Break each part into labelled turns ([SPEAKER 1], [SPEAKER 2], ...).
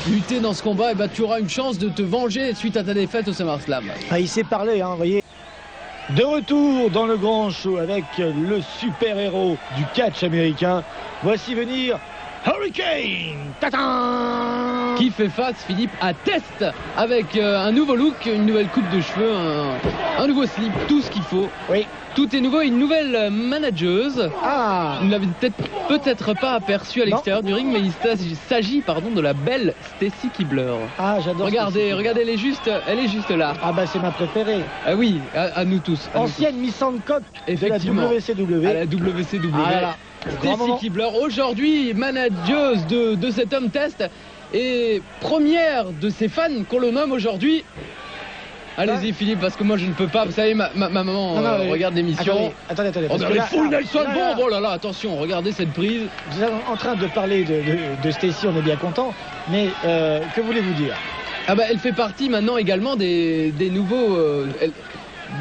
[SPEAKER 1] lutter dans ce combat, et bah, tu auras une chance de te venger suite à ta défaite au SummerSlam.
[SPEAKER 2] Ah, il s'est parlé, hein, vous voyez. De retour dans le grand show avec le super-héros du catch américain. Voici venir Hurricane. Tadam!
[SPEAKER 1] Qui fait face, Philippe, à Test avec un nouveau look, une nouvelle coupe de cheveux, un nouveau slip, tout ce qu'il faut.
[SPEAKER 2] Oui.
[SPEAKER 1] Tout est nouveau, une nouvelle manageuse.
[SPEAKER 2] Ah.
[SPEAKER 1] Vous ne l'avez peut-être pas aperçue à l'extérieur du ring, mais il s'agit de la belle Stacy Keibler.
[SPEAKER 2] Ah, j'adore.
[SPEAKER 1] Regardez, elle est juste là.
[SPEAKER 2] Ah bah c'est ma préférée.
[SPEAKER 1] Ah oui, à nous tous.
[SPEAKER 2] Ancienne Miss Hancock de la
[SPEAKER 1] Effectivement.
[SPEAKER 2] WCW.
[SPEAKER 1] À la WCW.
[SPEAKER 2] Ah là là.
[SPEAKER 1] Stacy Keibler, aujourd'hui manageuse de cet homme Test et première de ses fans qu'on le nomme aujourd'hui. Allez-y Philippe, parce que moi je ne peux pas, vous savez, ma maman regarde l'émission.
[SPEAKER 2] Attendez.
[SPEAKER 1] Regardez full Nelson Bomb, oh là là, attention, regardez cette prise.
[SPEAKER 2] Vous êtes en train de parler de Stacy, on est bien content, mais que voulez-vous dire?
[SPEAKER 1] Ah bah elle fait partie maintenant également des nouveaux...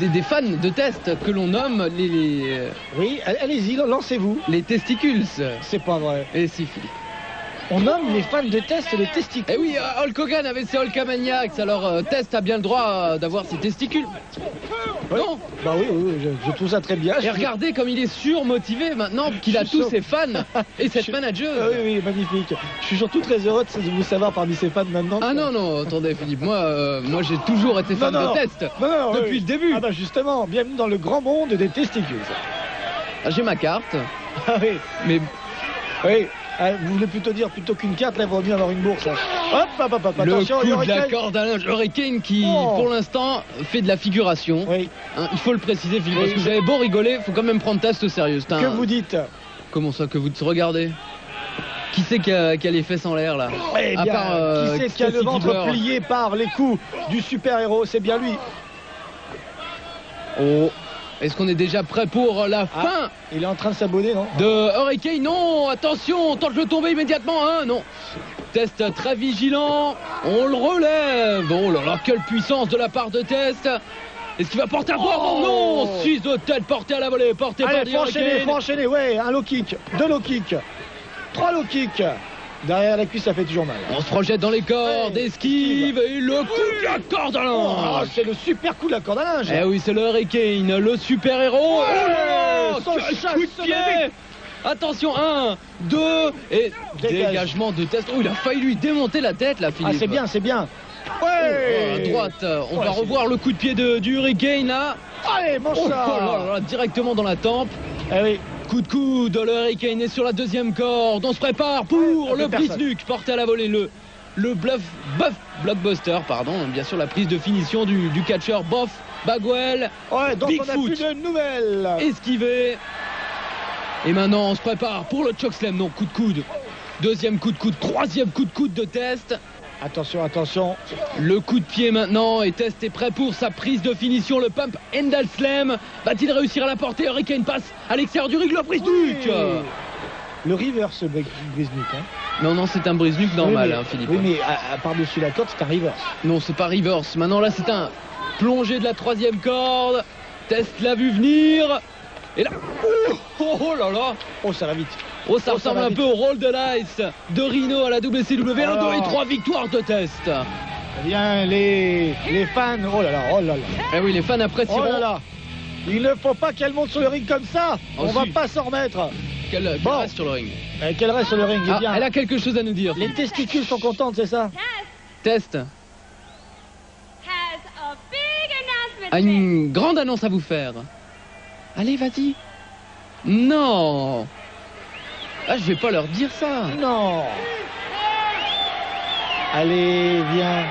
[SPEAKER 1] des fans de Test que l'on nomme les...
[SPEAKER 2] Oui, allez-y, lancez-vous.
[SPEAKER 1] Les testicules.
[SPEAKER 2] C'est pas vrai.
[SPEAKER 1] Et si Philippe.
[SPEAKER 2] On nomme les fans de Test les testicules.
[SPEAKER 1] Eh oui, Hulk Hogan avait ses Hulkamaniacs, alors Test a bien le droit d'avoir ses testicules.
[SPEAKER 2] Oui.
[SPEAKER 1] Non?
[SPEAKER 2] Bah oui, je trouve ça très bien.
[SPEAKER 1] Et regardez comme il est surmotivé maintenant qu'il a tous ses fans et cette manageuse.
[SPEAKER 2] Ah oui, magnifique. Je suis surtout très heureux de vous savoir parmi ces fans maintenant.
[SPEAKER 1] Ah non, attendez Philippe, moi j'ai toujours été fan de Test depuis le début.
[SPEAKER 2] Ah bah justement, bienvenue dans le grand monde des testicules.
[SPEAKER 1] Ah, j'ai ma carte.
[SPEAKER 2] Ah oui.
[SPEAKER 1] Mais...
[SPEAKER 2] Oui. Vous voulez plutôt dire, plutôt qu'une carte, là, il vaut mieux avoir une bourse. Hein. Hop, attention,
[SPEAKER 1] le coup de la corde à linge Hurricane qui, pour l'instant, fait de la figuration.
[SPEAKER 2] Oui.
[SPEAKER 1] Hein, il faut le préciser, Philippe, parce que vous avez beau rigoler, il faut quand même prendre Test au sérieux.
[SPEAKER 2] Que vous dites?
[SPEAKER 1] Comment ça, que vous regardez? Qui c'est qui a les fesses en l'air, là?
[SPEAKER 2] Eh bien, qui c'est qui a le ventre plié par les coups du super-héros? C'est bien lui.
[SPEAKER 1] Oh. Est-ce qu'on est déjà prêt pour la fin?
[SPEAKER 2] Il est en train de s'abonner, non?
[SPEAKER 1] De Hurricane, non, attention, tente de le tomber immédiatement, hein, non. Test très vigilant, on le relève. Oh là là, quelle puissance de la part de Test. Est-ce qu'il va porter à voir? Oh non, 6 de tête porté à la volée, porté par Hurricane.
[SPEAKER 2] Faut enchaîner, ouais, un low kick, 2 low kicks, 3 low kicks. Derrière la cuisse, ça fait toujours mal.
[SPEAKER 1] On se projette dans les cordes, esquive et le coup de la corde à linge.
[SPEAKER 2] C'est le super coup de la corde à linge.
[SPEAKER 1] Eh oui, c'est le Hurricane, le super-héros.
[SPEAKER 2] Quel
[SPEAKER 1] coup de pied. Attention, 1, 2 et dégagement de Test. Oh, il a failli lui démonter la tête là, Philippe.
[SPEAKER 2] Ah, c'est bien.
[SPEAKER 1] Ouais. À droite, on va revoir le coup de pied du Hurricane là.
[SPEAKER 2] Allez, mange ça.
[SPEAKER 1] Directement dans la tempe.
[SPEAKER 2] Eh oui.
[SPEAKER 1] Coup de coude, le Hurricane est sur la deuxième corde. On se prépare pour le brise-nuque porté à la volée. Le blockbuster, pardon. Bien sûr, la prise de finition du catcheur Boff Bagwell.
[SPEAKER 2] Ouais, donc
[SPEAKER 1] Bigfoot.
[SPEAKER 2] on a plus de nouvelles.
[SPEAKER 1] Esquivé. Et maintenant, on se prépare pour le chokeslam. Non, coup de coude. Deuxième coup de coude, troisième coup de coude de Test.
[SPEAKER 2] Attention.
[SPEAKER 1] Le coup de pied maintenant, et Test est prêt pour sa prise de finition, le pump Endal Slam. Va-t-il réussir à la porter? Hurricane passe à l'extérieur du ring, le brise-nuque.
[SPEAKER 2] Le reverse brise-nuque. Hein.
[SPEAKER 1] Non, c'est un brise-nuque normal, Philippe.
[SPEAKER 2] Oui, mais par-dessus la corde, c'est un reverse.
[SPEAKER 1] Non, c'est pas reverse. Maintenant, là, c'est un plongé de la troisième corde. Test l'a vu venir. Et là, oh là là.
[SPEAKER 2] Oh, ça va vite.
[SPEAKER 1] Oh, ça ressemble un peu au Roll de l'Ice de Rhino à la WCW. Alors, et 3 victoires de Test.
[SPEAKER 2] Eh bien, les fans, oh là là.
[SPEAKER 1] Eh oui, les fans apprécieront.
[SPEAKER 2] Oh là là. Il ne faut pas qu'elle monte sur le ring comme ça. On va pas s'en remettre.
[SPEAKER 1] Qu'elle reste sur le ring.
[SPEAKER 2] Qu'elle reste sur le ring, bien.
[SPEAKER 1] Elle a quelque chose à nous dire.
[SPEAKER 2] Les testicules sont contentes, c'est ça?
[SPEAKER 1] Test a une grande annonce à vous faire. Allez, vas-y. Non. Ah, je vais pas leur dire ça.
[SPEAKER 2] Non. Allez, viens.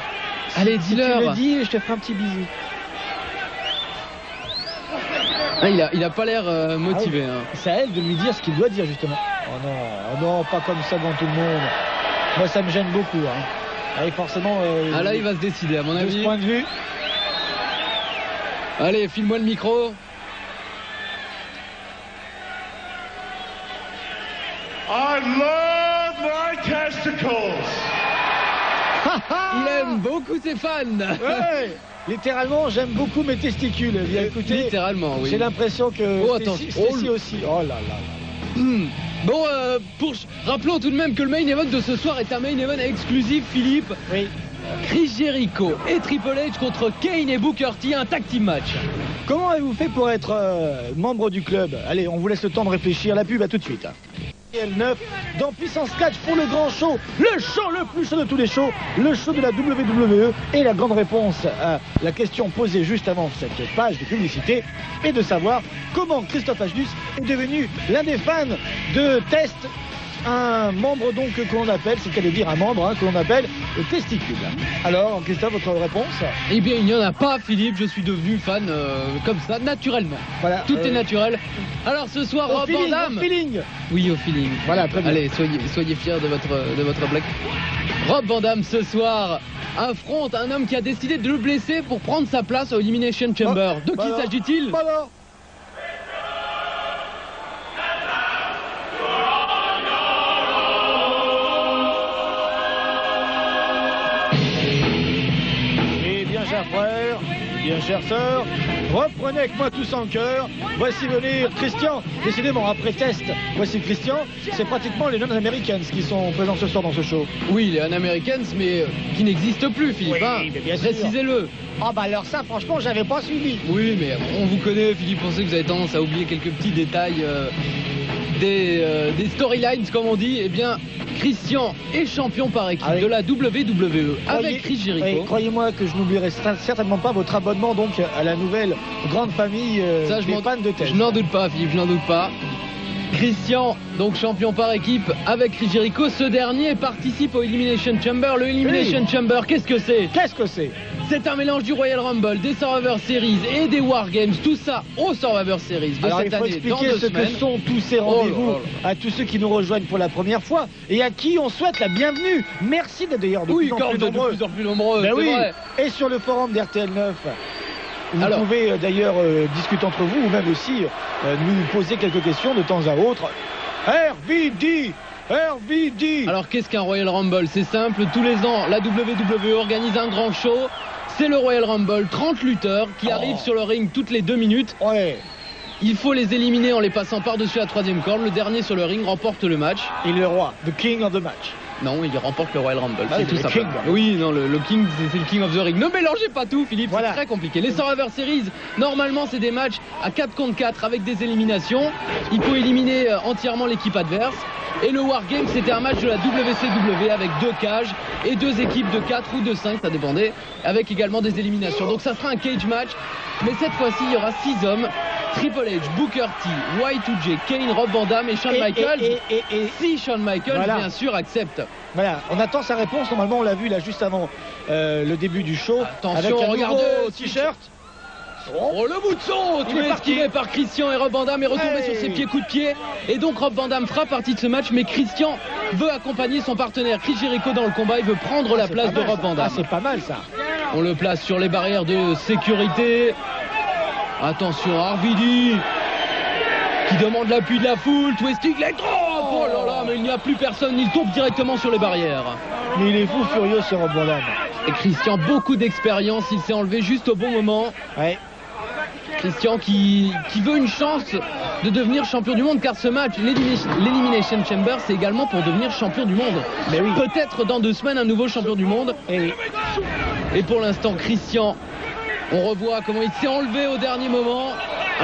[SPEAKER 1] Allez, dis-leur.
[SPEAKER 2] Si tu me dis, je te ferai un petit bisou.
[SPEAKER 1] Ah, il a pas l'air motivé.
[SPEAKER 2] Ah oui. Hein. C'est à elle de lui dire ce qu'il doit dire, justement. Oh non, pas comme ça devant tout le monde. Moi, ça me gêne beaucoup. Hein. Allez, forcément...
[SPEAKER 1] là, il va se décider, à mon avis.
[SPEAKER 2] De ce point de vue.
[SPEAKER 1] Allez, file-moi le micro.
[SPEAKER 3] I love my testicles.
[SPEAKER 1] Il aime beaucoup ses fans.
[SPEAKER 2] Ouais. Littéralement, j'aime beaucoup mes testicules. Bien, écoutez,
[SPEAKER 1] littéralement, oui.
[SPEAKER 2] J'ai l'impression que
[SPEAKER 1] Stacy
[SPEAKER 2] aussi. Oh là là.
[SPEAKER 1] Bon, rappelons tout de même que le main event de ce soir est un main event exclusif, Philippe.
[SPEAKER 2] Oui.
[SPEAKER 1] Chris Jericho et Triple H contre Kane et Booker T, un tag team match.
[SPEAKER 2] Comment avez-vous fait pour être membre du club? Allez, on vous laisse le temps de réfléchir. La pub, à tout de suite. L9 dans Puissance Catch pour le grand show, le show le plus chaud de tous les shows, le show de la WWE. Et la grande réponse à la question posée juste avant cette page de publicité est de savoir comment Christophe Agnus est devenu l'un des fans de Test, un membre donc que l'on appelle, c'est qu'à dire un membre que l'on appelle le testicule. Alors Christophe, votre réponse?
[SPEAKER 1] Eh bien il n'y en a pas, Philippe, je suis devenu fan comme ça, naturellement.
[SPEAKER 2] Voilà,
[SPEAKER 1] tout est naturel. Alors ce soir, Rob Van Dam.
[SPEAKER 2] Au feeling.
[SPEAKER 1] Oui, au feeling.
[SPEAKER 2] Voilà, très bien.
[SPEAKER 1] Allez, soyez fiers de votre blague. Rob Van Dam ce soir affronte un homme qui a décidé de le blesser pour prendre sa place au Elimination Chamber. De qui s'agit-il?
[SPEAKER 2] Chers frères, bien chères sœurs, reprenez avec moi tous en cœur. Voici venir Christian. Décidément, après Test, voici Christian. C'est pratiquement les non-américains qui sont présents ce soir dans ce show.
[SPEAKER 1] Oui, les non-américains, mais qui n'existent plus, Philippe.
[SPEAKER 2] Oui, bien sûr.
[SPEAKER 1] Précisez-le.
[SPEAKER 2] Ah bah alors ça, franchement, j'avais pas suivi.
[SPEAKER 1] Oui, mais on vous connaît, Philippe. On sait que vous avez tendance à oublier quelques petits détails des storylines, comme on dit. Eh bien, Christian est champion par équipe de la WWE avec Chris Jericho.
[SPEAKER 2] Croyez-moi que je n'oublierai certainement pas votre abonnement donc à la nouvelle grande famille des fans de Test.
[SPEAKER 1] Je n'en doute pas, Philippe, je n'en doute pas. Christian, donc champion par équipe avec Chris Jericho. Ce dernier participe au Elimination Chamber. Le Elimination Chamber, qu'est-ce que c'est? C'est un mélange du Royal Rumble, des Survivor Series et des War Games. Tout ça au Survivor Series de
[SPEAKER 2] Alors,
[SPEAKER 1] cette année.
[SPEAKER 2] Il faut expliquer ce que sont tous ces rendez-vous
[SPEAKER 1] à
[SPEAKER 2] tous ceux qui nous rejoignent pour la première fois et à qui on souhaite la bienvenue. Merci d'être d'ailleurs de plus en plus nombreux.
[SPEAKER 1] Ben oui.
[SPEAKER 2] Vrai. Et sur le forum d'RTL9. Vous pouvez d'ailleurs discuter entre vous ou même aussi nous poser quelques questions de temps à autre. RVD.
[SPEAKER 1] Alors qu'est-ce qu'un Royal Rumble? C'est simple, tous les ans la WWE organise un grand show. C'est le Royal Rumble, 30 lutteurs qui arrivent sur le ring toutes les 2 minutes. Il faut les éliminer en les passant par-dessus la 3e corde. Le dernier sur le ring remporte le match.
[SPEAKER 2] Et le roi, the king of the match.
[SPEAKER 1] Non, il remporte le Royal Rumble.
[SPEAKER 2] C'est tout simple.
[SPEAKER 1] Oui, non, le King, c'est le King of the Ring. Ne mélangez pas tout, Philippe, c'est très compliqué. Les Survivor Series, normalement, c'est des matchs à 4 contre 4 avec des éliminations. Il faut éliminer entièrement l'équipe adverse. Et le War Game, c'était un match de la WCW avec 2 cages et 2 équipes de 4 ou de 5, ça dépendait, avec également des éliminations. Donc ça sera un cage match, mais cette fois-ci, il y aura 6 hommes. Triple H, Booker T, Y2J, Kane, Rob Van Dam et Shawn Michaels. Si Shawn Michaels, bien sûr, accepte.
[SPEAKER 2] Voilà, on attend sa réponse. Normalement, on l'a vu là juste avant le début du show.
[SPEAKER 1] Attention,
[SPEAKER 2] avec
[SPEAKER 1] regardez
[SPEAKER 2] le t-shirt.
[SPEAKER 1] Oh, le bout de son tout esquivé par Christian et Rob Van Dam est retombé sur ses pieds, coup de pied. Et donc Rob Van Dam fera partie de ce match, mais Christian veut accompagner son partenaire Chris Jericho dans le combat. Il veut prendre la place de Rob Van Dam.
[SPEAKER 2] C'est pas mal ça.
[SPEAKER 1] On le place sur les barrières de sécurité. Attention, RVD qui demande l'appui de la foule. Twisting leg drop. Oh là là, mais il n'y a plus personne. Il tombe directement sur les barrières.
[SPEAKER 2] Mais il est fou furieux ce Rob Van Dam.
[SPEAKER 1] Et Christian, beaucoup d'expérience. Il s'est enlevé juste au bon moment. Christian qui veut une chance de devenir champion du monde, car ce match, l'Elimination Chamber, c'est également pour devenir champion du monde.
[SPEAKER 2] Mais oui.
[SPEAKER 1] Peut-être dans 2 semaines un nouveau champion du monde. Et pour l'instant, Christian, on revoit comment il s'est enlevé au dernier moment.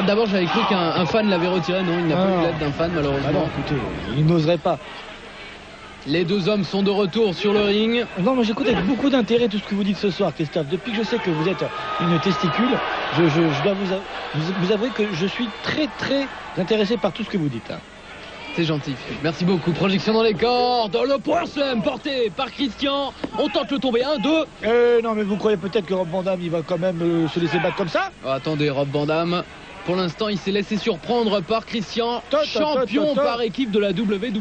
[SPEAKER 1] D'abord, j'avais cru qu'un fan l'avait retiré. Non, il n'a pas eu l'aide d'un fan, malheureusement.
[SPEAKER 2] Non, écoutez, il n'oserait pas.
[SPEAKER 1] Les 2 hommes sont de retour sur le ring.
[SPEAKER 2] Non, mais j'écoute avec beaucoup d'intérêt tout ce que vous dites ce soir, Christophe. Depuis que je sais que vous êtes une testicule, je dois vous avouer que je suis très très intéressé par tout ce que vous dites.
[SPEAKER 1] C'est gentil. Merci beaucoup. Projection dans les cordes. Le power slam porté par Christian. On tente le tomber. 1, 2.
[SPEAKER 2] Non, mais vous croyez peut-être que Rob Van Dam, il va quand même se laisser battre comme ça?
[SPEAKER 1] Attendez, Rob Van Dam. Pour l'instant, il s'est laissé surprendre par Christian, champion par équipe de la WWE.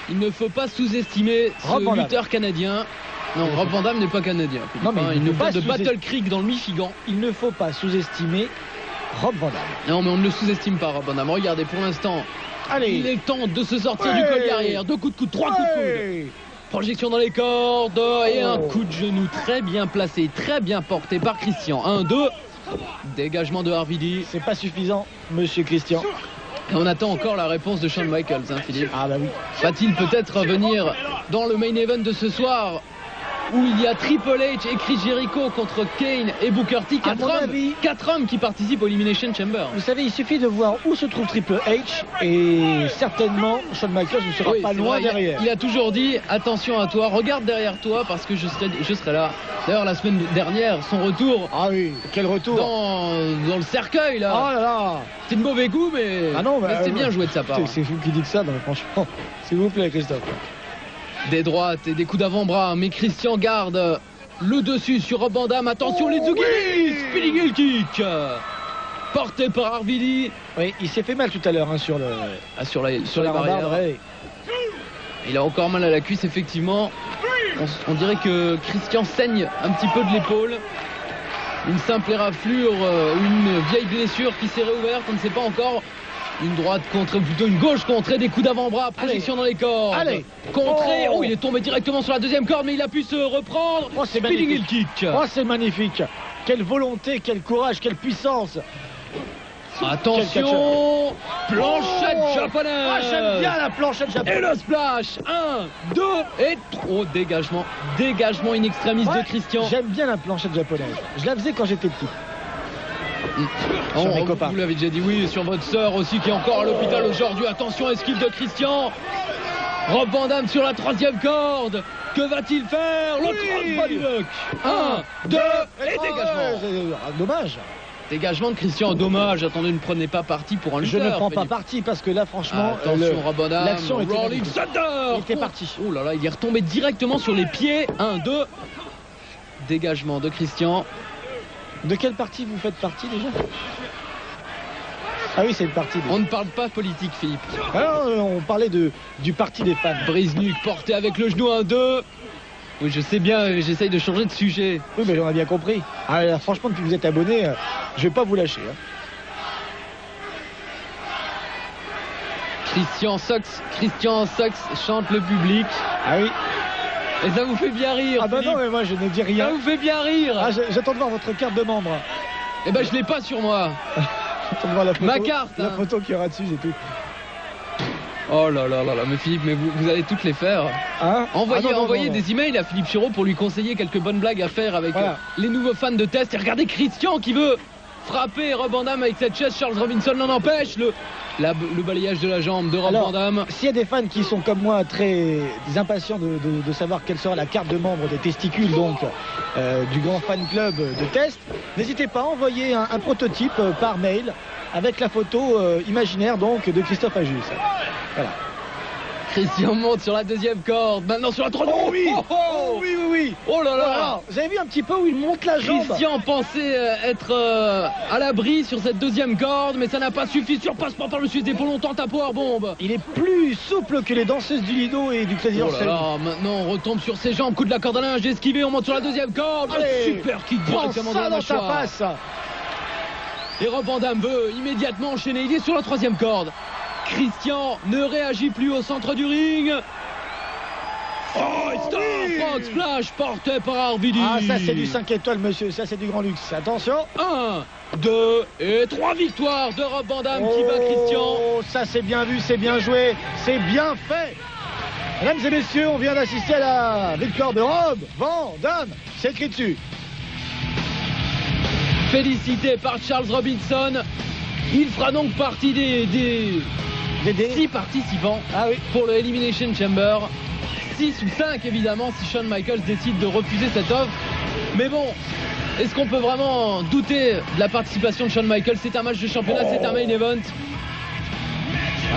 [SPEAKER 1] Il ne faut pas sous-estimer ce lutteur canadien. Non, Rob Van Dam n'est pas canadien.
[SPEAKER 2] Non, mais
[SPEAKER 1] il nous parle de Battle Creek dans le Michigan.
[SPEAKER 2] Il ne faut pas sous-estimer Rob Van Dam.
[SPEAKER 1] Non, mais on ne le sous-estime pas, Rob Van Dam. Regardez, pour l'instant, il est temps de se sortir du collier arrière. 2 coups de coude, 3 coups de coude. Projection dans les cordes et un coup de genou très bien placé, très bien porté par Christian. 1, 2. Dégagement de RVD.
[SPEAKER 2] C'est pas suffisant, monsieur Christian.
[SPEAKER 1] Et on attend encore la réponse de Shawn Michaels, hein, Philippe.
[SPEAKER 2] Ah bah oui.
[SPEAKER 1] Va-t-il peut-être venir dans le main event de ce soir où il y a Triple H et Chris Jericho contre Kane et Booker T,
[SPEAKER 2] À mon avis-
[SPEAKER 1] 4 hommes qui participent au Elimination Chamber.
[SPEAKER 2] Vous savez, il suffit de voir où se trouve Triple H et certainement Shawn Michaels ne sera
[SPEAKER 1] Oui,
[SPEAKER 2] pas
[SPEAKER 1] c'est
[SPEAKER 2] loin
[SPEAKER 1] vrai,
[SPEAKER 2] derrière.
[SPEAKER 1] il a toujours dit attention à toi, regarde derrière toi parce que je serai là. D'ailleurs la semaine dernière, son retour
[SPEAKER 2] Ah oui, quel retour.
[SPEAKER 1] dans le cercueil là.
[SPEAKER 2] Oh là là.
[SPEAKER 1] C'est de mauvais goût mais,
[SPEAKER 2] Ah non, bah,
[SPEAKER 1] mais c'était bien joué de sa part.
[SPEAKER 2] C'est vous qui dites ça, non, mais franchement, s'il vous plaît, Christophe.
[SPEAKER 1] Des droites et des coups d'avant-bras, mais Christian garde le dessus sur Rob Van Dam. Attention les Zuki, spinning heel kick porté par Arvili.
[SPEAKER 2] Oui, il s'est fait mal tout à l'heure hein, sur le
[SPEAKER 1] Sur les
[SPEAKER 2] rambarde,
[SPEAKER 1] barrières.
[SPEAKER 2] ouais.
[SPEAKER 1] Il a encore mal à la cuisse effectivement. On dirait que Christian saigne un petit peu de l'épaule. Une simple éraflure ou une vieille blessure qui s'est réouverte, on ne sait pas encore. Une droite contre, plutôt une gauche contrée, des coups d'avant-bras, projection dans les cordes.
[SPEAKER 2] Allez.
[SPEAKER 1] Contré,
[SPEAKER 2] Oh.
[SPEAKER 1] il est tombé directement sur la deuxième corde, mais il a pu se reprendre.
[SPEAKER 2] Oh, c'est
[SPEAKER 1] Spinning heel
[SPEAKER 2] magnifique.
[SPEAKER 1] kick.
[SPEAKER 2] Oh, c'est magnifique. Quelle volonté, quel courage, quelle puissance.
[SPEAKER 1] Attention, planchette
[SPEAKER 2] Oh.
[SPEAKER 1] japonaise.
[SPEAKER 2] Ah, j'aime bien la planchette
[SPEAKER 1] Et
[SPEAKER 2] japonaise.
[SPEAKER 1] le splash, 1, 2 et 3. Dégagement in extremis
[SPEAKER 2] Ouais,
[SPEAKER 1] de Christian.
[SPEAKER 2] J'aime bien la planchette japonaise. Je la faisais quand j'étais petit. Sur mes copains.
[SPEAKER 1] Vous l'avez déjà dit, oui, sur votre sœur aussi qui est encore à l'hôpital aujourd'hui. Attention, esquive de Christian. Rob Van Dam sur la troisième corde. Que va-t-il faire? Le crossbody. 1, 2 et dégagement.
[SPEAKER 2] Dommage.
[SPEAKER 1] Dégagement de Christian, dommage. Attendez, ne prenez pas parti pour un
[SPEAKER 2] Je
[SPEAKER 1] lutteur.
[SPEAKER 2] ne prends pas
[SPEAKER 1] Philippe.
[SPEAKER 2] parti parce que là, franchement,
[SPEAKER 1] Attention, Rob Van Dam,
[SPEAKER 2] l'action était
[SPEAKER 1] Rolling
[SPEAKER 2] magnifique.
[SPEAKER 1] Thunder.
[SPEAKER 2] Il était parti.
[SPEAKER 1] Oh là là, il est retombé directement sur les pieds. 1, 2. Dégagement de Christian.
[SPEAKER 2] De quelle partie vous faites partie déjà? Ah oui, c'est une partie.
[SPEAKER 1] On ne parle pas politique, Philippe.
[SPEAKER 2] Alors, on parlait du parti des fans.
[SPEAKER 1] Brise-nuque porté avec le genou 1-2. Oui, je sais bien, j'essaye de changer de sujet.
[SPEAKER 2] Oui, mais on a bien compris. Ah, là, franchement, depuis que vous êtes abonné, je vais pas vous lâcher. Hein.
[SPEAKER 1] Christian Sox chante le public.
[SPEAKER 2] Ah oui.
[SPEAKER 1] Et ça vous fait bien rire.
[SPEAKER 2] Ah bah
[SPEAKER 1] Philippe.
[SPEAKER 2] non, mais moi je ne dis
[SPEAKER 1] Ça
[SPEAKER 2] rien.
[SPEAKER 1] vous fait bien rire.
[SPEAKER 2] Ah, j'attends de voir votre carte de membre.
[SPEAKER 1] Eh ben je l'ai pas sur moi.
[SPEAKER 2] J'attends de voir la photo.
[SPEAKER 1] Ma carte,
[SPEAKER 2] La
[SPEAKER 1] hein.
[SPEAKER 2] photo qu'il y aura dessus, c'est tout.
[SPEAKER 1] Oh là là là là, mais Philippe, mais vous allez toutes les faire.
[SPEAKER 2] Hein?
[SPEAKER 1] Envoyez,
[SPEAKER 2] Ah non, non,
[SPEAKER 1] envoyez
[SPEAKER 2] non, non.
[SPEAKER 1] des emails à Philippe Chiraud pour lui conseiller quelques bonnes blagues à faire avec
[SPEAKER 2] Voilà.
[SPEAKER 1] les nouveaux fans de test. Et regardez Christian qui veut frapper Rob Van Dam avec cette chaise. Charles Robinson l'en empêche. Le balayage de la jambe de Rob
[SPEAKER 2] Alors,
[SPEAKER 1] Van Dam.
[SPEAKER 2] s'il y a des fans qui sont comme moi très impatients de savoir quelle sera la carte de membre des testicules donc du grand fan club de test, n'hésitez pas à envoyer un prototype par mail avec la photo imaginaire donc de Christophe Ajus. Voilà.
[SPEAKER 1] Christian monte sur la deuxième corde. Maintenant sur la troisième.
[SPEAKER 2] Oh oui,
[SPEAKER 1] Oh, oh.
[SPEAKER 2] oui, oui, oui.
[SPEAKER 1] Oh là là.
[SPEAKER 2] Voilà. Vous avez vu un petit peu où il monte la jambe?
[SPEAKER 1] Christian pensait être à l'abri sur cette deuxième corde, mais ça n'a pas suffi. Surpassement par le Suisse d'épaule, on tente un powerbomb.
[SPEAKER 2] Il est plus souple que les danseuses du Lido et du Crazy
[SPEAKER 1] Oh
[SPEAKER 2] Horse.
[SPEAKER 1] là là, maintenant on retombe sur ses jambes, coup de la corde à linge, esquivé, on monte sur la deuxième corde.
[SPEAKER 2] Allez,
[SPEAKER 1] Super kick
[SPEAKER 2] prends
[SPEAKER 1] directement dans
[SPEAKER 2] ça
[SPEAKER 1] la
[SPEAKER 2] dans ta
[SPEAKER 1] mâchoire.
[SPEAKER 2] face.
[SPEAKER 1] Et Rob Van Dam veut immédiatement enchaîner, il est sur la troisième corde. Christian ne réagit plus au centre du ring. Oh, Star
[SPEAKER 2] oui.
[SPEAKER 1] Frog Splash porté par Arvidi.
[SPEAKER 2] Ah, ça c'est du 5 étoiles, monsieur. Ça c'est du grand luxe. Attention.
[SPEAKER 1] 1, 2 et 3 victoires de Rob Van Dam qui bat Christian.
[SPEAKER 2] Oh, ça c'est bien vu, c'est bien joué, c'est bien fait. Mesdames et messieurs, on vient d'assister à la victoire de Rob Van Dam. C'est écrit dessus.
[SPEAKER 1] Félicité par Charles Robinson. Il fera donc partie des
[SPEAKER 2] Dédé.
[SPEAKER 1] 6 participants
[SPEAKER 2] Ah oui.
[SPEAKER 1] pour le Elimination Chamber. 6 ou 5 évidemment si Shawn Michaels décide de refuser cette offre. Mais bon, est-ce qu'on peut vraiment douter de la participation de Shawn Michaels? C'est un match de championnat, c'est un main event.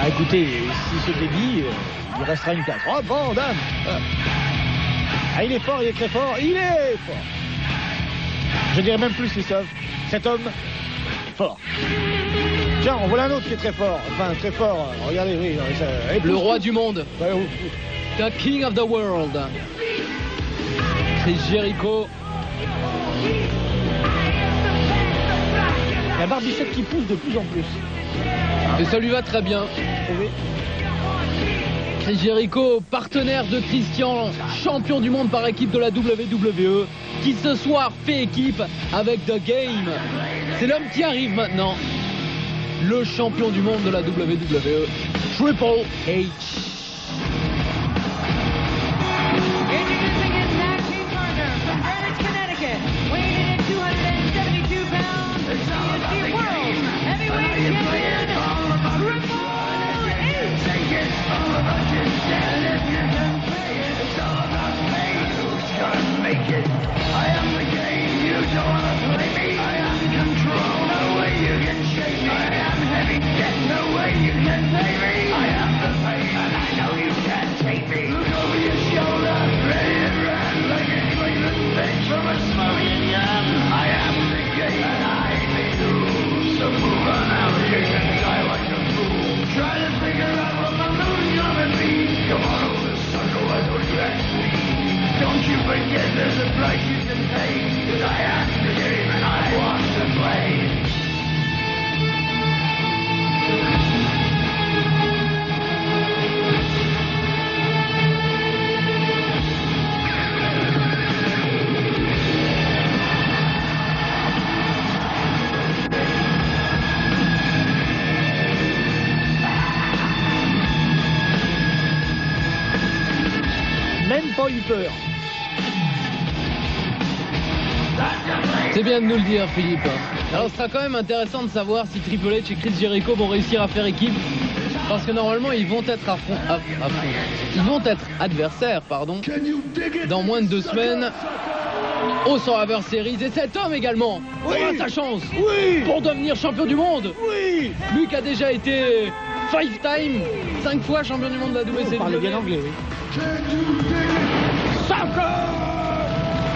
[SPEAKER 2] Ah, écoutez, si ce dédit, il restera une place. Rob Van Dam. Ah, il est fort, il est très fort, il est fort. Je dirais même plus, Christophe. Cet homme, fort. Tiens, on voit un autre qui est très fort. Enfin, très fort. Regardez, oui. Ça,
[SPEAKER 1] Le roi du monde,
[SPEAKER 2] Ouais,
[SPEAKER 1] the king of the world. Chris Jericho.
[SPEAKER 2] la barbichette qui pousse de plus en plus.
[SPEAKER 1] Et ça lui va très bien.
[SPEAKER 2] Vous trouvez?
[SPEAKER 1] Chris Jericho, partenaire de Christian, champion du monde par équipe de la WWE, qui ce soir fait équipe avec The Game. C'est l'homme qui arrive maintenant. le champion du monde de la WWE, Triple H.
[SPEAKER 4] Introducing his tag team partner from Greenwich, Connecticut, weighing in at 272 pounds, he is the World Heavyweight Champion, Triple H!
[SPEAKER 2] Même pas eu peur.
[SPEAKER 1] C'est bien de nous le dire, Philippe. Alors, ce sera quand même intéressant de savoir si Triple H et Chris Jericho vont réussir à faire équipe. Parce que normalement, ils vont être ils vont être adversaires, dans moins de 2 semaines au Survivor Series. Et cet homme également aura sa chance pour devenir champion du monde.
[SPEAKER 2] Oui.
[SPEAKER 1] Lui qui a déjà été 5 fois champion du monde de la WCW.
[SPEAKER 2] Vous parlez bien anglais, oui. Soccer.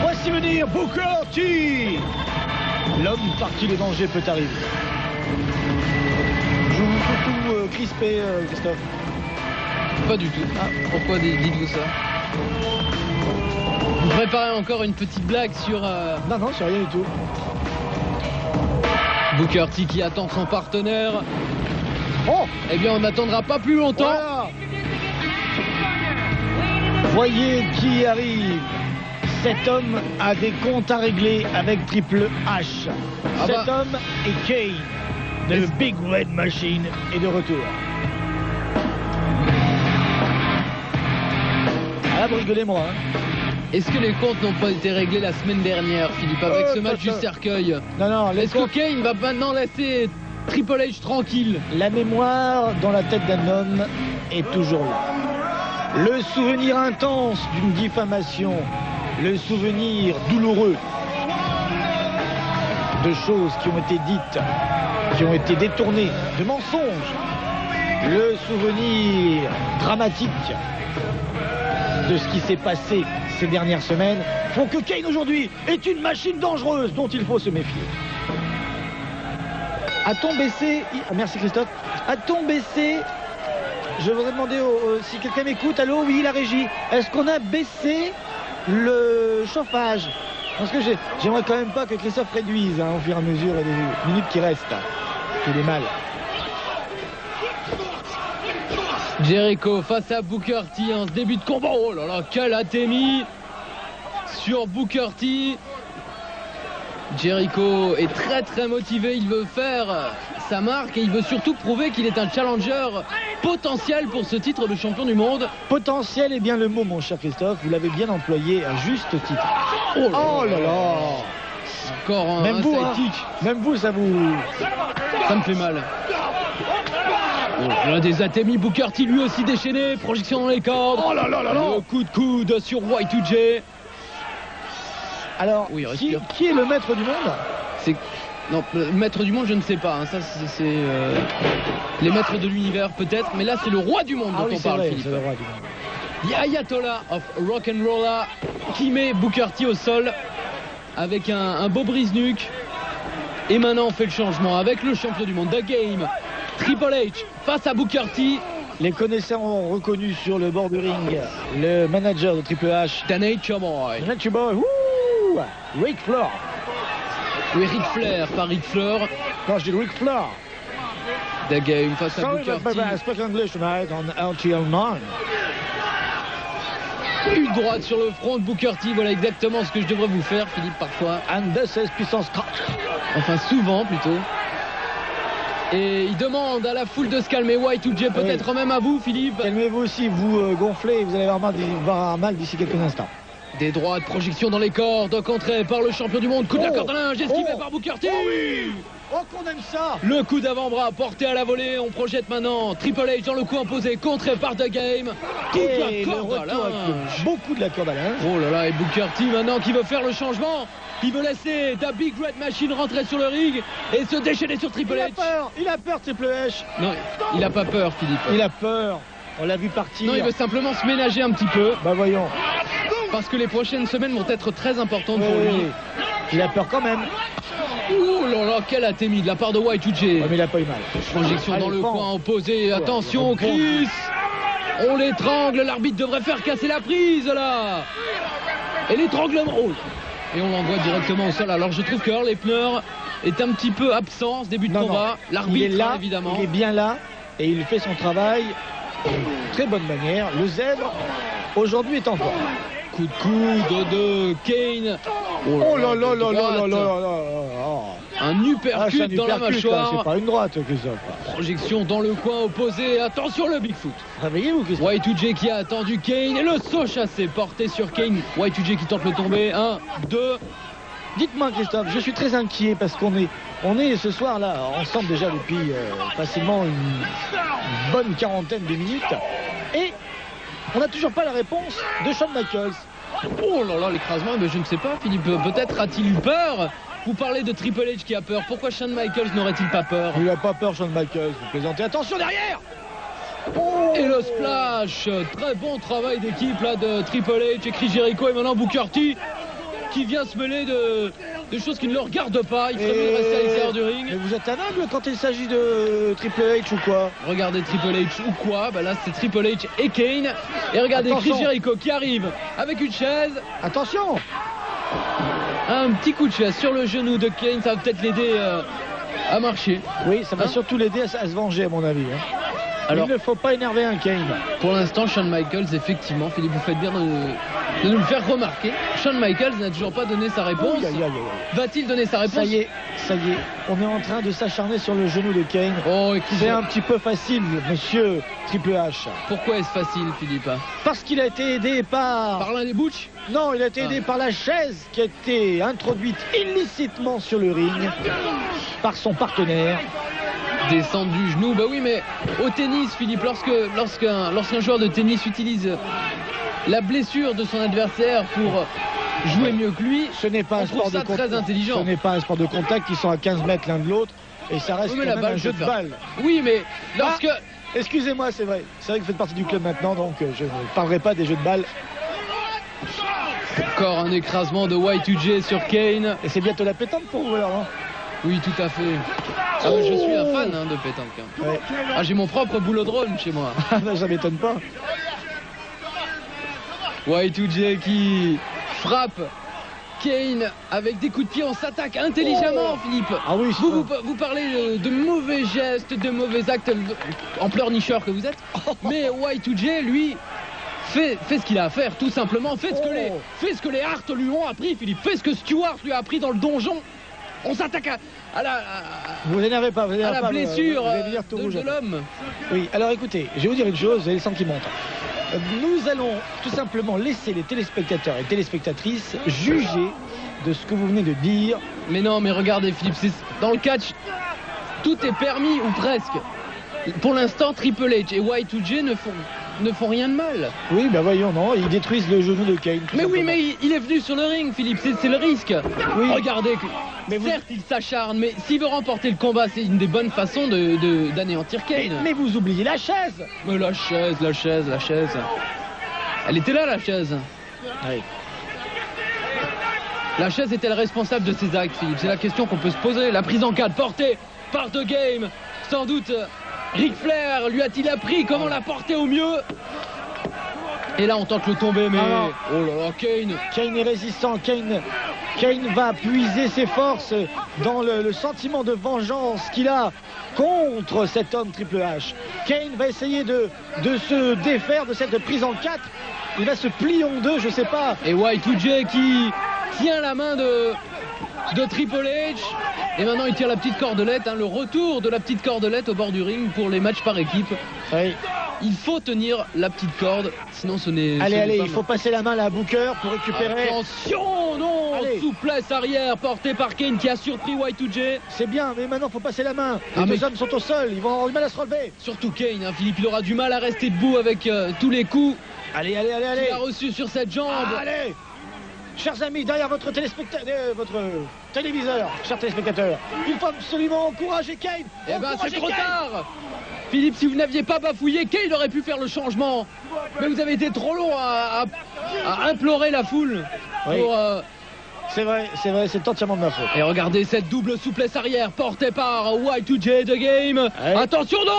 [SPEAKER 2] Voici venir Booker T. L'homme par qui le danger peut arriver. Je vous fais tout crispé, Christophe.
[SPEAKER 1] Pas du tout. Pourquoi dites-vous ça? Vous préparez encore une petite blague sur...
[SPEAKER 2] Non, c'est rien du tout.
[SPEAKER 1] Booker T qui attend son partenaire.
[SPEAKER 2] Oh.
[SPEAKER 1] Eh bien, on n'attendra pas plus longtemps.
[SPEAKER 2] Voilà. Voyez qui arrive. Cet homme a des comptes à régler avec Triple H. Cet homme est Kane. The Big Red Machine est de retour. Ah, vous rigolez, moi.
[SPEAKER 1] Est-ce que les comptes n'ont pas été réglés la semaine dernière, Philippe, avec ce match du cercueil?
[SPEAKER 2] Non,
[SPEAKER 1] Est-ce que Kane va maintenant laisser Triple H tranquille?
[SPEAKER 2] La mémoire dans la tête d'un homme est toujours là. Le souvenir intense d'une diffamation, le souvenir douloureux de choses qui ont été dites, qui ont été détournées, de mensonges, le souvenir dramatique de ce qui s'est passé ces dernières semaines font que Kane aujourd'hui est une machine dangereuse dont il faut se méfier. A-t-on baissé... Merci Christophe. A-t-on baissé... Je voudrais demander si quelqu'un m'écoute. Allô, oui, la régie. Est-ce qu'on a baissé le chauffage? Parce que j'aimerais quand même pas que Christophe réduise au fur et à mesure des minutes qui restent. Il est mal.
[SPEAKER 1] Jericho face à Booker T en ce début de combat. Oh là là, quel atémie sur Booker T. Jericho est très motivé, il veut faire sa marque et il veut surtout prouver qu'il est un challenger potentiel pour ce titre de champion du monde.
[SPEAKER 2] Potentiel est bien le mot, mon cher Christophe, vous l'avez bien employé à juste titre. Oh là là.
[SPEAKER 1] Encore un
[SPEAKER 2] même vous,
[SPEAKER 1] sidekick.
[SPEAKER 2] Même vous, ça
[SPEAKER 1] me fait mal. Oh, là, des atémies, Booker T lui aussi déchaîné, projection dans les cordes.
[SPEAKER 2] Oh là là là là.
[SPEAKER 1] Le coup de coude sur Y2J.
[SPEAKER 2] Alors,
[SPEAKER 1] oui,
[SPEAKER 2] qui est le maître du monde?
[SPEAKER 1] Non, le maître du monde, je ne sais pas. Ça, c'est les maîtres de l'univers peut-être, mais là, c'est le roi du monde dont on parle, Philippe.
[SPEAKER 2] C'est le roi du monde.
[SPEAKER 1] The Ayatollah of Rock'n'Rolla qui met Booker T au sol avec un beau brise-nuque. Et maintenant, on fait le changement avec le champion du monde, The Game, Triple H face à Booker T.
[SPEAKER 2] Les connaisseurs ont reconnu sur le bord du ring le manager de Triple H,
[SPEAKER 1] The Nature Boy.
[SPEAKER 2] Nature Boy. Ric Flair.
[SPEAKER 1] Oui, Ric Flair, pas Ric Flair.
[SPEAKER 2] Quand je dis Ric Flair.
[SPEAKER 1] The Game face à Booker T.
[SPEAKER 2] I speak English tonight on RTL 9.
[SPEAKER 1] Une droite sur le front de Booker T, voilà exactement ce que je devrais vous faire, Philippe, parfois.
[SPEAKER 2] And this is puissance 4.
[SPEAKER 1] Enfin, souvent plutôt. Et il demande à la foule de se calmer. Y2J, peut-être même à vous, Philippe.
[SPEAKER 2] Calmez-vous aussi, vous gonflez, vous allez avoir mal d'ici quelques instants.
[SPEAKER 1] Des droites, projection dans les cordes, contré par le champion du monde. Coup de la corde à linge, esquivé par Booker T.
[SPEAKER 2] Oh oui. Oh qu'on aime ça.
[SPEAKER 1] Le coup d'avant-bras porté à la volée. On projette maintenant Triple H dans le coup imposé, contré par The Game. Toute
[SPEAKER 2] Et
[SPEAKER 1] la
[SPEAKER 2] le
[SPEAKER 1] corde à
[SPEAKER 2] retour avec
[SPEAKER 1] linge.
[SPEAKER 2] beaucoup de la corde à linge.
[SPEAKER 1] Oh là là, et Booker T maintenant qui veut faire le changement. Il veut laisser The Big Red Machine rentrer sur le ring et se déchaîner sur Triple H.
[SPEAKER 2] Il a peur Triple H.
[SPEAKER 1] Non, il a pas peur, Philippe.
[SPEAKER 2] Il a peur. On l'a vu partir.
[SPEAKER 1] Non, il veut simplement se ménager un petit peu.
[SPEAKER 2] Bah voyons.
[SPEAKER 1] Parce que les prochaines semaines vont être très importantes pour lui.
[SPEAKER 2] Il a peur quand même.
[SPEAKER 1] Oh là là, quel atémie de la part de Y2J.
[SPEAKER 2] Ouais, mais il a pas eu mal.
[SPEAKER 1] Projection dans le coin opposé. Attention, Chris. On l'étrangle. L'arbitre devrait faire casser la prise là. Et l'étranglement. Oh. Et on l'envoie directement au sol. Alors je trouve que Earl Hebner est un petit peu absent ce début de combat. L'arbitre
[SPEAKER 2] il est là,
[SPEAKER 1] évidemment.
[SPEAKER 2] Il est bien là et il fait son travail de très bonne manière. Le zèbre aujourd'hui est en forme.
[SPEAKER 1] Coup de coude de Kane.
[SPEAKER 2] Oh là là là là là là là.
[SPEAKER 1] Un uppercut dans la mâchoire.
[SPEAKER 2] C'est pas une droite, Christophe.
[SPEAKER 1] Projection dans le coin opposé. Attention le Bigfoot.
[SPEAKER 2] Réveillez-vous, Christophe.
[SPEAKER 1] Y2J qui a attendu Kane et le saut chassé porté sur Kane. Y2J qui tente le tomber. 1, 2.
[SPEAKER 2] Dites-moi, Christophe, je suis très inquiet parce qu'on est ce soir là ensemble déjà depuis facilement une bonne quarantaine de minutes et on n'a toujours pas la réponse de Shawn Michaels.
[SPEAKER 1] Oh là là, l'écrasement, mais je ne sais pas, Philippe. Peut-être a-t-il eu peur. Vous parlez de Triple H qui a peur. Pourquoi Shawn Michaels n'aurait-il pas peur?
[SPEAKER 2] Il n'a pas peur, Shawn Michaels. Vous plaisantez. Attention derrière.
[SPEAKER 1] Et le splash. Très bon travail d'équipe là de Triple H et Chris Jericho et maintenant Booker T qui vient se mêler de choses qui ne le regardent pas. Il ferait mieux de rester à l'extérieur du ring.
[SPEAKER 2] Mais vous êtes aveugle quand il s'agit de Triple H ou quoi?
[SPEAKER 1] Regardez Triple H ou quoi? Bah là c'est Triple H et Kane. Et regardez
[SPEAKER 2] Attention.
[SPEAKER 1] Chris Jericho qui arrive avec une chaise.
[SPEAKER 2] Attention.
[SPEAKER 1] Un petit coup de chaise sur le genou de Kane, ça va peut-être l'aider à marcher.
[SPEAKER 2] Oui, ça va
[SPEAKER 1] Hein?
[SPEAKER 2] surtout l'aider à se venger à mon avis. Hein.
[SPEAKER 1] Alors,
[SPEAKER 2] il ne faut pas énerver un Kane.
[SPEAKER 1] pour l'instant, Shawn Michaels, effectivement, Philippe, vous faites bien de nous le faire remarquer. Shawn Michaels n'a toujours pas donné sa réponse.
[SPEAKER 2] Aïe, aïe, aïe, aïe.
[SPEAKER 1] Va-t-il donner sa réponse?
[SPEAKER 2] Ça y est, on est en train de s'acharner sur le genou de Kane.
[SPEAKER 1] Oh, écoute,
[SPEAKER 2] C'est un petit peu facile, monsieur Triple H.
[SPEAKER 1] pourquoi est-ce facile, Philippe?
[SPEAKER 2] Parce qu'il a été aidé
[SPEAKER 1] Par l'un des Butch?
[SPEAKER 2] Non, il a été aidé par la chaise qui a été introduite illicitement sur le ring par son partenaire.
[SPEAKER 1] Descendre du genou, bah oui, mais au tennis, Philippe, lorsqu'un joueur de tennis utilise la blessure de son adversaire pour jouer mieux que lui,
[SPEAKER 2] Ce n'est pas
[SPEAKER 1] on
[SPEAKER 2] un
[SPEAKER 1] trouve
[SPEAKER 2] sport de
[SPEAKER 1] ça très
[SPEAKER 2] contact.
[SPEAKER 1] intelligent.
[SPEAKER 2] Ce n'est pas un sport de contact, ils sont à 15 mètres l'un de l'autre et ça reste
[SPEAKER 1] Oui, mais
[SPEAKER 2] quand
[SPEAKER 1] la
[SPEAKER 2] même
[SPEAKER 1] balle
[SPEAKER 2] un jeu
[SPEAKER 1] peut
[SPEAKER 2] de
[SPEAKER 1] faire.
[SPEAKER 2] balle.
[SPEAKER 1] Oui, mais lorsque...
[SPEAKER 2] Excusez-moi, c'est vrai que vous faites partie du club maintenant, donc je ne parlerai pas des jeux de balle.
[SPEAKER 1] Encore un écrasement de Y2J sur Kane.
[SPEAKER 2] Et c'est bientôt la pétanque pour vous alors, hein?
[SPEAKER 1] Oui, tout à fait. Ah, mais je suis un fan de pétanque. Hein.
[SPEAKER 2] Ouais.
[SPEAKER 1] Ah, j'ai mon propre boulodrome chez moi.
[SPEAKER 2] Ça m'étonne pas.
[SPEAKER 1] Y2J qui frappe Kane avec des coups de pied. On s'attaque intelligemment, Philippe.
[SPEAKER 2] Ah oui,
[SPEAKER 1] Vous parlez de mauvais gestes, de mauvais actes en pleurnicheur que vous êtes. Mais Y2J, lui, fait ce qu'il a à faire, tout simplement. Fait ce que les Hart lui ont appris, Philippe. Fait ce que Stewart lui a appris dans le donjon. On s'attaque à
[SPEAKER 2] vous énervez pas,
[SPEAKER 1] la blessure
[SPEAKER 2] vous allez venir tout rouge
[SPEAKER 1] de
[SPEAKER 2] après.
[SPEAKER 1] l'homme.
[SPEAKER 2] Oui, alors écoutez, je vais vous dire une chose, vous allez le sentir montant. Nous allons tout simplement laisser les téléspectateurs et téléspectatrices juger de ce que vous venez de dire.
[SPEAKER 1] Mais non, mais regardez, Philippe, dans le catch, tout est permis ou presque. Pour l'instant, Triple H et Y2J ne font rien de mal.
[SPEAKER 2] Oui, ben voyons, non, ils détruisent le genou de Kane.
[SPEAKER 1] Mais oui, mais il est venu sur le ring, Philippe, c'est le risque.
[SPEAKER 2] Oui.
[SPEAKER 1] Regardez,
[SPEAKER 2] Mais
[SPEAKER 1] certes, il s'acharne, mais s'il veut remporter le combat, c'est une des bonnes façons d'anéantir Kane.
[SPEAKER 2] Mais vous oubliez la chaise.
[SPEAKER 1] Mais la chaise. Elle était là, la chaise.
[SPEAKER 2] Oui.
[SPEAKER 1] La chaise est-elle responsable de ses actes, Philippe? C'est la question qu'on peut se poser. La prise en cadre portée par The Game. Sans doute, Ric Flair lui a-t-il appris comment la porter au mieux? Et là, on tente le tomber, mais...
[SPEAKER 2] Ah.
[SPEAKER 1] Oh là là, Kane.
[SPEAKER 2] Kane est résistant, Kane va puiser ses forces dans le sentiment de vengeance qu'il a contre cet homme Triple H. Kane va essayer de se défaire de cette prise en 4. Il va se plier en deux, je sais pas.
[SPEAKER 1] Et Y2J qui tient la main de Triple H. Et maintenant il tire la petite cordelette, hein, le retour de la petite cordelette au bord du ring pour les matchs par équipe.
[SPEAKER 2] Oui.
[SPEAKER 1] Il faut tenir la petite corde, sinon ce n'est...
[SPEAKER 2] Allez,
[SPEAKER 1] pas
[SPEAKER 2] il faut passer la main là à Booker pour récupérer.
[SPEAKER 1] Attention, non.
[SPEAKER 2] Allez.
[SPEAKER 1] Souplesse arrière portée par Kane qui a surpris Y2J.
[SPEAKER 2] C'est bien, mais maintenant il faut passer la main. Les
[SPEAKER 1] Ah, mais-
[SPEAKER 2] deux hommes sont au sol, ils vont avoir du mal à se relever.
[SPEAKER 1] Surtout Kane, hein, Philippe, il aura du mal à rester debout avec tous les coups
[SPEAKER 2] Allez, allez, allez, allez.
[SPEAKER 1] qu'il a reçus sur cette jambe.
[SPEAKER 2] Allez. Chers amis, derrière votre votre téléviseur, chers téléspectateurs, il faut absolument encourager Kane.
[SPEAKER 1] Eh ben c'est
[SPEAKER 2] Encourager
[SPEAKER 1] trop
[SPEAKER 2] Kane.
[SPEAKER 1] tard. Philippe, si vous n'aviez pas bafouillé, Kane aurait pu faire le changement. Mais vous avez été trop long à implorer la foule.
[SPEAKER 2] Oui.
[SPEAKER 1] Pour,
[SPEAKER 2] C'est vrai, c'est entièrement de ma faute.
[SPEAKER 1] Et regardez cette double souplesse arrière portée par Y2J de Game.
[SPEAKER 2] Allez.
[SPEAKER 1] Attention, non.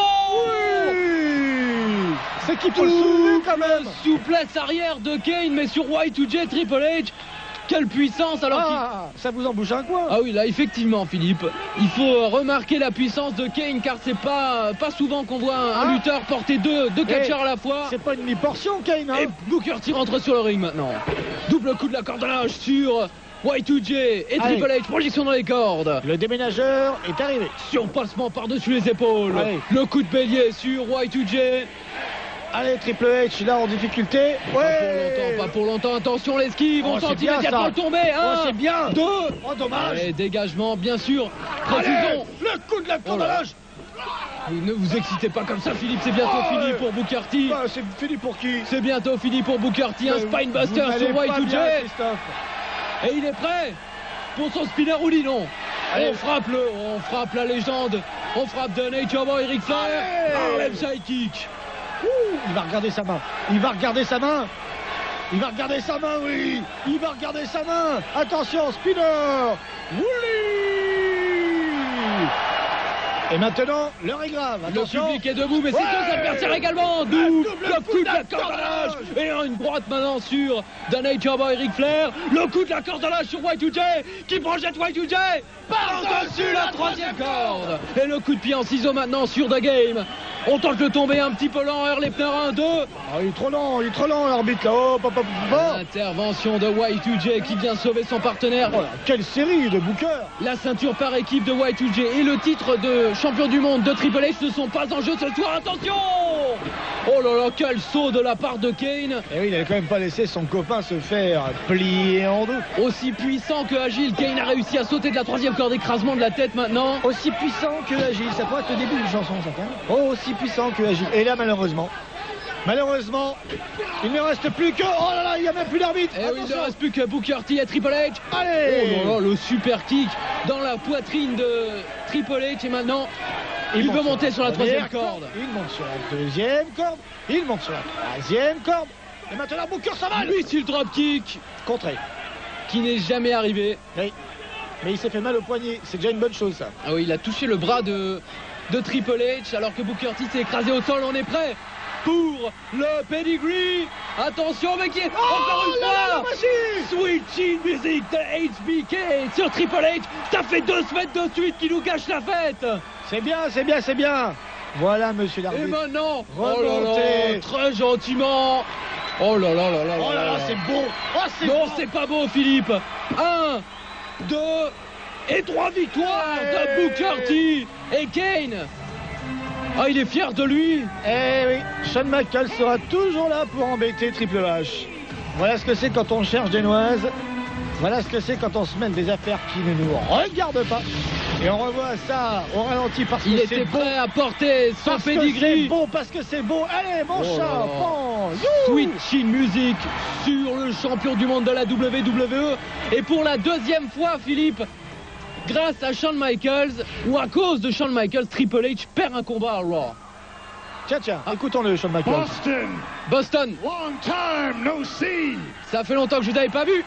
[SPEAKER 2] C'est qu'il faut le soulever quand même.
[SPEAKER 1] Souplesse arrière de Kane, mais sur Y2J, Triple H. Quelle puissance alors qu'il...
[SPEAKER 2] Ça vous embouche un coin.
[SPEAKER 1] Ah oui, là, effectivement, Philippe. Il faut remarquer la puissance de Kane, car c'est pas souvent qu'on voit un lutteur porter deux catcheurs à la fois.
[SPEAKER 2] C'est pas une mi-portion, Kane. Hein.
[SPEAKER 1] Et Booker T rentre sur le ring maintenant. Double coup de la cordelage sur Y2J et Triple H. Projection dans les cordes.
[SPEAKER 2] Le déménageur est arrivé.
[SPEAKER 1] Surpassement par-dessus les épaules.
[SPEAKER 2] Allez.
[SPEAKER 1] Le coup de bélier sur Y2J.
[SPEAKER 2] Allez, Triple H, là en difficulté.
[SPEAKER 1] Pas pour longtemps. Attention, l'esquive.
[SPEAKER 2] Oh,
[SPEAKER 1] On
[SPEAKER 2] c'est
[SPEAKER 1] sent
[SPEAKER 2] bien,
[SPEAKER 1] immédiatement
[SPEAKER 2] ça.
[SPEAKER 1] le tomber.
[SPEAKER 2] Oh, c'est bien.
[SPEAKER 1] 2.
[SPEAKER 2] Oh, dommage.
[SPEAKER 1] Allez, dégagement, bien sûr.
[SPEAKER 2] Allez,
[SPEAKER 1] Précision.
[SPEAKER 2] le coup de la cordelage.
[SPEAKER 1] Ne vous excitez pas comme ça, Philippe. C'est bientôt
[SPEAKER 2] Oh,
[SPEAKER 1] fini
[SPEAKER 2] ouais.
[SPEAKER 1] pour Booker T.
[SPEAKER 2] Bah, c'est fini pour qui?
[SPEAKER 1] C'est bientôt fini pour Booker T. Un spinebuster
[SPEAKER 2] Vous
[SPEAKER 1] sur
[SPEAKER 2] n'allez pas bien,
[SPEAKER 1] Y2J.
[SPEAKER 2] Christophe.
[SPEAKER 1] Et il est prêt pour son spinner ou non.
[SPEAKER 2] Allez.
[SPEAKER 1] On frappe la légende. On frappe de Nature Boy Ric Flair.
[SPEAKER 2] Allez.
[SPEAKER 1] Harlem Sidekick.
[SPEAKER 2] Il va regarder sa main. Il va regarder sa main. Il va regarder sa main, oui. Il va regarder sa main. Attention, spinner. Wouli. Et maintenant, l'heure est grave.
[SPEAKER 1] Le
[SPEAKER 2] Attention.
[SPEAKER 1] public est debout, mais c'est
[SPEAKER 2] Ouais.
[SPEAKER 1] deux adversaires également. Double coup de la cordelage. Et une droite maintenant sur The Nature Boy Ric Flair. Le coup de la cordelage sur Y2J qui projette Y2J par-dessus la troisième corde. Et le coup de pied en ciseau maintenant sur The Game. On tente de tomber un petit peu lent. Erlepner 1-2.
[SPEAKER 2] Ah, il est trop lent l'arbitre là. Hop, hop, hop, hop.
[SPEAKER 1] Intervention de Y2J qui vient sauver son partenaire.
[SPEAKER 2] Oh là, quelle série de Booker.
[SPEAKER 1] La ceinture par équipe de Y2J et le titre de champion du monde de Triple H ne sont pas en jeu ce soir. Attention! Oh là là, quel saut de la part de Kane.
[SPEAKER 2] Et oui, il n'avait quand même pas laissé son copain se faire plier en deux.
[SPEAKER 1] Aussi puissant que agile, Kane a réussi à sauter de la troisième corde, écrasement de la tête maintenant.
[SPEAKER 2] Aussi puissant que agile, ça pourrait être le début d'une chanson, ça. Oh, aussi puissant que agile. Et là, malheureusement, il ne reste plus que... Oh là là, il n'y a même plus d'arbitre.
[SPEAKER 1] Et oui, il ne
[SPEAKER 2] Attention.
[SPEAKER 1] reste plus que Booker T et Triple H.
[SPEAKER 2] Allez.
[SPEAKER 1] Oh là là, le super kick dans la poitrine de Triple H. Et maintenant, il
[SPEAKER 2] monte
[SPEAKER 1] veut monter sur la troisième
[SPEAKER 2] première
[SPEAKER 1] corde.
[SPEAKER 2] Il monte sur la deuxième corde. Il monte sur la troisième corde. Et maintenant, Booker s'en va.
[SPEAKER 1] Missile dropkick
[SPEAKER 2] Contré.
[SPEAKER 1] qui n'est jamais arrivé.
[SPEAKER 2] Oui. Mais il s'est fait mal au poignet. C'est déjà une bonne chose, ça.
[SPEAKER 1] Ah oui, il a touché le bras de Triple H alors que Booker T s'est écrasé au sol. On est prêt pour le pedigree. Attention, mais qui est encore une fois Sweet Chin Music de HBK sur Triple H. Ça fait 2 semaines de suite qui nous gâche la fête.
[SPEAKER 2] C'est bien, c'est bien, c'est bien. Voilà, monsieur
[SPEAKER 1] Et
[SPEAKER 2] l'arbitre.
[SPEAKER 1] maintenant,
[SPEAKER 2] Remontez.
[SPEAKER 1] très gentiment. Oh là là là là
[SPEAKER 2] Oh là là, c'est beau. Oh, c'est
[SPEAKER 1] Non,
[SPEAKER 2] beau.
[SPEAKER 1] c'est pas beau, Philippe. 1, 2 et 3 victoires de Booker T et Kane. Ah, il est fier de lui.
[SPEAKER 2] Eh oui, Shawn Michaels sera toujours là pour embêter Triple H. Voilà ce que c'est quand on cherche des noises. Voilà ce que c'est quand on se mêle des affaires qui ne nous regardent pas. Et on revoit ça au ralenti parce que
[SPEAKER 1] Il
[SPEAKER 2] c'est
[SPEAKER 1] était
[SPEAKER 2] beau.
[SPEAKER 1] prêt à porter son
[SPEAKER 2] Parce que c'est
[SPEAKER 1] pedigree.
[SPEAKER 2] beau, parce que c'est beau. Allez, mon
[SPEAKER 1] Oh là
[SPEAKER 2] chat,
[SPEAKER 1] là.
[SPEAKER 2] pan, you.
[SPEAKER 1] Sweet Chin Music sur le champion du monde de la WWE. Et pour la deuxième fois, Philippe, grâce à Shawn Michaels ou à cause de Shawn Michaels, Triple H perd un combat à Raw.
[SPEAKER 2] Tiens, écoutons-le, Shawn Michaels.
[SPEAKER 3] Boston,
[SPEAKER 1] Boston,
[SPEAKER 3] long time no see.
[SPEAKER 1] ça fait longtemps que je t'avais pas vu.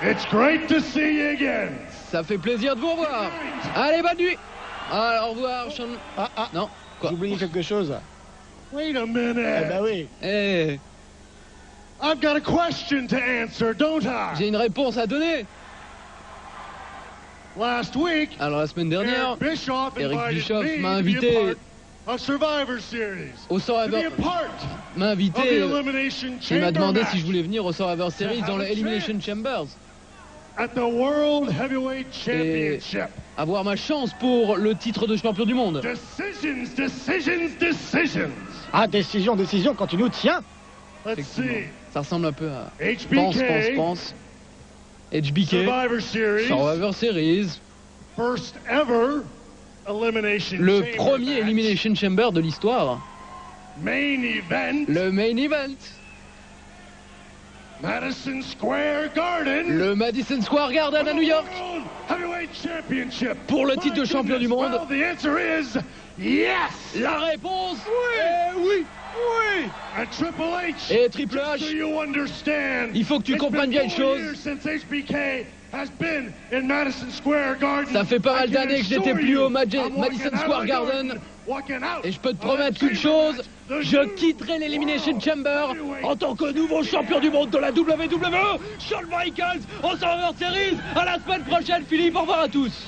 [SPEAKER 3] It's great to see you again.
[SPEAKER 1] Ça fait plaisir de vous revoir. Allez, bonne nuit. Allez, au revoir, Shawn.
[SPEAKER 2] Ah,
[SPEAKER 1] Non, quoi?
[SPEAKER 2] j'ai oublié quelque chose.
[SPEAKER 3] Wait a
[SPEAKER 2] Eh
[SPEAKER 3] minute.
[SPEAKER 2] ben oui.
[SPEAKER 1] Eh,
[SPEAKER 3] I've got a question to answer, don't I?
[SPEAKER 1] j'ai une réponse à donner.
[SPEAKER 3] Last week,
[SPEAKER 1] Alors, la semaine dernière,
[SPEAKER 3] Eric Bischoff
[SPEAKER 1] Eric
[SPEAKER 3] invited
[SPEAKER 1] Bischoff
[SPEAKER 3] me
[SPEAKER 1] m'a
[SPEAKER 3] to be
[SPEAKER 1] invité
[SPEAKER 3] a part of Survivor Series.
[SPEAKER 1] au
[SPEAKER 3] To be
[SPEAKER 1] Survivor,
[SPEAKER 3] a part
[SPEAKER 1] m'a
[SPEAKER 3] of
[SPEAKER 1] invité,
[SPEAKER 3] the Elimination
[SPEAKER 1] il m'a
[SPEAKER 3] Chamber
[SPEAKER 1] demandé
[SPEAKER 3] match.
[SPEAKER 1] si je voulais venir au Survivor Series dans le Elimination Chambers.
[SPEAKER 3] at the World Heavyweight Championship.
[SPEAKER 1] Avoir ma chance pour le titre de champion du monde.
[SPEAKER 3] Decisions, decisions, decisions.
[SPEAKER 2] Ah, décision, décision, quand tu nous tiens.
[SPEAKER 3] Let's see.
[SPEAKER 1] Ça ressemble un peu à
[SPEAKER 3] HBK,
[SPEAKER 1] pense. HBK,
[SPEAKER 3] Survivor Series,
[SPEAKER 1] Survivor Series,
[SPEAKER 3] first ever Elimination
[SPEAKER 1] le
[SPEAKER 3] Chamber
[SPEAKER 1] premier
[SPEAKER 3] match.
[SPEAKER 1] Elimination Chamber de l'histoire.
[SPEAKER 3] Main event,
[SPEAKER 1] Le main event,
[SPEAKER 3] Madison Square Garden.
[SPEAKER 1] le Madison Square Garden à New York.
[SPEAKER 3] World Heavyweight Championship.
[SPEAKER 1] Pour le titre de
[SPEAKER 3] My
[SPEAKER 1] champion du
[SPEAKER 3] goodness,
[SPEAKER 1] monde.
[SPEAKER 3] Well, the answer is yes.
[SPEAKER 1] La réponse
[SPEAKER 3] Oui. And Triple H.
[SPEAKER 1] Et Triple
[SPEAKER 3] just
[SPEAKER 1] H,
[SPEAKER 3] so you understand,
[SPEAKER 1] il faut que tu
[SPEAKER 3] it's
[SPEAKER 1] comprennes
[SPEAKER 3] been
[SPEAKER 1] bien une
[SPEAKER 3] 4
[SPEAKER 1] chose.
[SPEAKER 3] years since HBK has been in Madison Square Garden.
[SPEAKER 1] Ça fait pas mal
[SPEAKER 3] I can
[SPEAKER 1] d'années que j'étais
[SPEAKER 3] assure
[SPEAKER 1] plus
[SPEAKER 3] you,
[SPEAKER 1] au
[SPEAKER 3] I'm
[SPEAKER 1] Madison
[SPEAKER 3] walking out
[SPEAKER 1] Square
[SPEAKER 3] of the
[SPEAKER 1] Garden.
[SPEAKER 3] walking out
[SPEAKER 1] Et je peux te
[SPEAKER 3] of
[SPEAKER 1] promettre
[SPEAKER 3] that
[SPEAKER 1] une
[SPEAKER 3] chamber
[SPEAKER 1] chose,
[SPEAKER 3] match, the
[SPEAKER 1] je
[SPEAKER 3] new
[SPEAKER 1] quitterai l'Elimination Chamber en tant que nouveau champion du monde de la WWE, Shawn Michaels, en Survivor Series. À la semaine prochaine, Philippe, au revoir à tous.